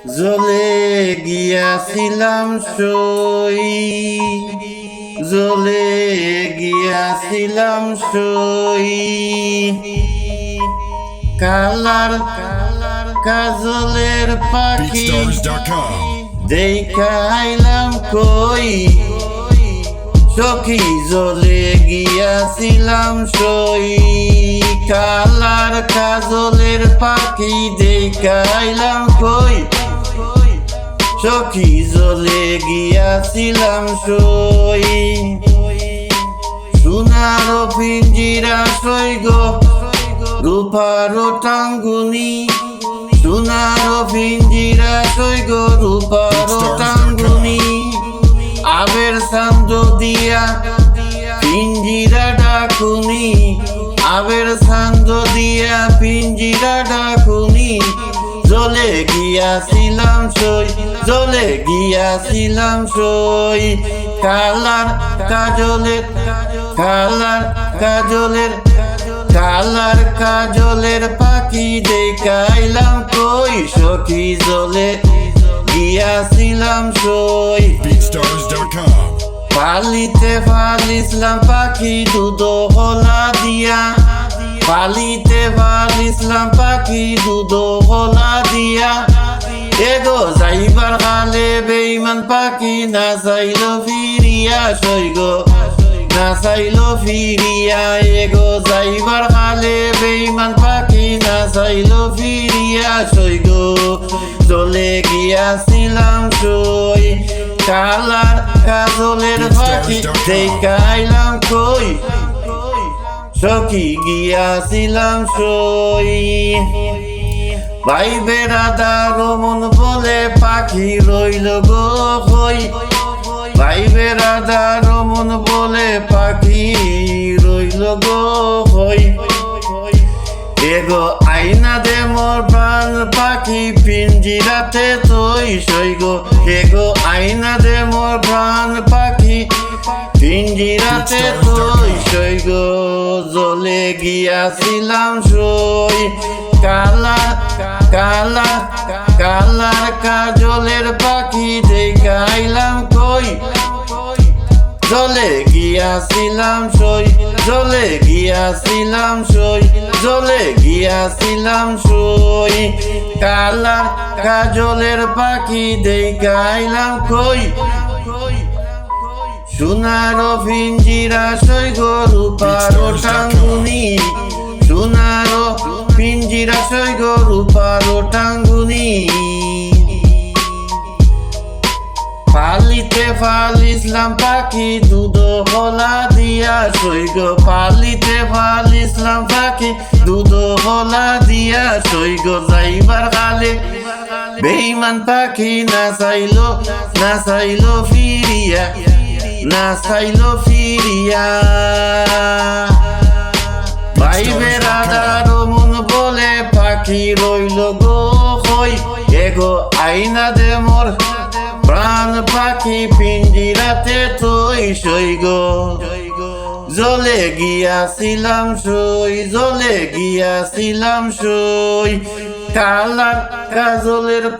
জ্বলে গিয়াছিলাম সই, জ্বলে গিয়াছিলাম সই। কালার কাজলের পাখি দেখাইলাম কই, সখী জ্বলে গিয়াছিলাম সই। কালার কাজলের পাখি দেখাইলাম কই, সখী জ্বলে গিয়াছিলাম সই। সোনার পিঞ্জিরা সই গো রূপার টাঙ্গুনি, সোনার পিঞ্জিরা সই গো রূপার টাঙ্গুনি। আবের চান্দ দিয়া পিঞ্জিরা ডাকুনি, আবের চান্দ দিয়া পিঞ্জিরা ডাকুনি। জ্বলে গিয়াছিলাম সই, জ্বলে গিয়াছিলাম সই। কালার কাজলের, কালার কাজলের, কালার কাজলের পাখি দেখাইলাম কই, সখী জ্বলে গিয়াছিলাম সই। পালিতে ফালিসলাম পাখি দুধ হলা দিয়া, পালিতে ফালিসলাম পাখি দুধ হলা দিয়া। এগো যাইবার কালে বেইমান পাখি না চাইল ফিরিয়া সই গো, না চাইল ফিরিয়া। এগো যাইবার কালে বেইমান পাখি না চাইল ফিরিয়া সই গো, জ্বলে গিয়াছিলাম সই। কালার কাজলের পাখি দেখাইলাম কই, সখী গিয়াছিলাম সই। ভাই বেড়াদার মন বলে পাখি রইল গো কই, ভাই বেড়াদার মন বলে পাখি রইল গো কই। এগো আইনা দে মোর প্রাণ পাখি পিঞ্জিরাতে তুই সই গো, এগো আইনা দে মোর প্রাণ পাখি পিঞ্জিরাতে তুই সই গো, জ্বলে গিয়াছিলাম সই। কালার কালার কালার কাজলের পাখি দেখাইলাম কই, জ্বলে গিয়াছিলাম সই, জ্বলে গিয়াছিলাম সই, জ্বলে গিয়াছিলাম সই। কালার কাজলের পাখি দেখাইলাম কই, সোনার পিঞ্জিরা সই গো রূপার টাঙ্গুনি, সোনার পিঞ্জিরা সই গো রূপার টাঙ্গুনি। পালিতে ফালিসলাম পাখি দুধ হলা দিয়া সই গো, পালিতে ফালিসলাম পাখি দুধ হলা দিয়া সই গো। যাইবার কালে বেইমান পাখি না চাইলো, না চাইলো ফিরিয়া, না চাইলো ফিরিয়া। ভাই বেড়াদার মন বলে পাখি রইল গো কই, এগো আইনা দে মোর প্রাণ পাখি পিঞ্জিরাতে তুই সই গো, জ্বলে গিয়াছিলাম সই, জ্বলে গিয়াছিলাম সই। কালার কাজলের